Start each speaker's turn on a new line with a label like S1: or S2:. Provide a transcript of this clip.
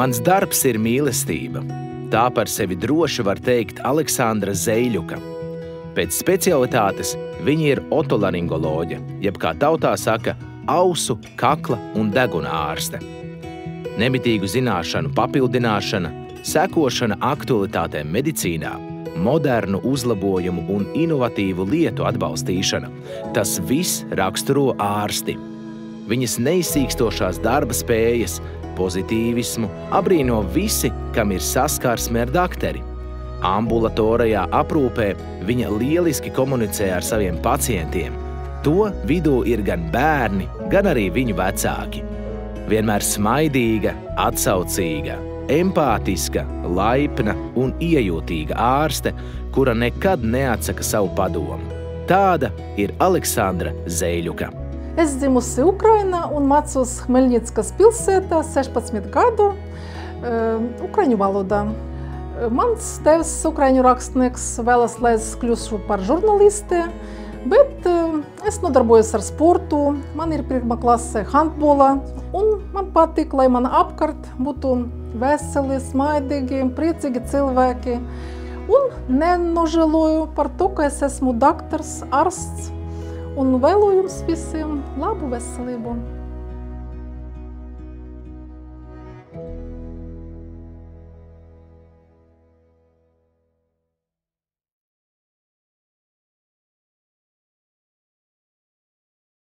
S1: Mans darbs ir mīlestība. Tā par sevi droši var teikt Aleksandra Zeiļuka. Pēc specialitātes viņa ir otolaringoloģe, jeb kā tautā saka, ausu, kakla un deguna ārste. Nemitīgu zināšanu papildināšana, sekošana aktualitātēm medicīnā, modernu uzlabojumu un inovatīvu lietu atbalstīšana – tas viss raksturo ārsti. Viņas neizsīkstošās darba spējas, pozitīvismu abrīno visi, kam ir saskarsme ar dakteri. Ambulatorajā aprūpē viņa lieliski komunicē ar saviem pacientiem. To vidū ir gan bērni, gan arī viņu vecāki. Vienmēr smaidīga, atsaucīga, empātiska, laipna un iejūtīga ārste, kura nekad neatsaka savu padomu. Tāda ir Aleksandra Zeiļuka.
S2: Es dzimusi Ukrainā un mācos Hmeļnickas pilsētā 16 gadu ukraiņu valodā. Mans tēvs, ukraiņu rakstnieks, vēlas, lai es kļūšu par žurnalisti, bet es nodarbojos ar sportu, man ir pirmā klase handbola, un man patīk, lai man apkārt būtu veseli, smaidīgi, priecīgi cilvēki. Un nenožēloju par to, ka es esmu daktars, ārsts, un vēlu jums visiem labu veselību.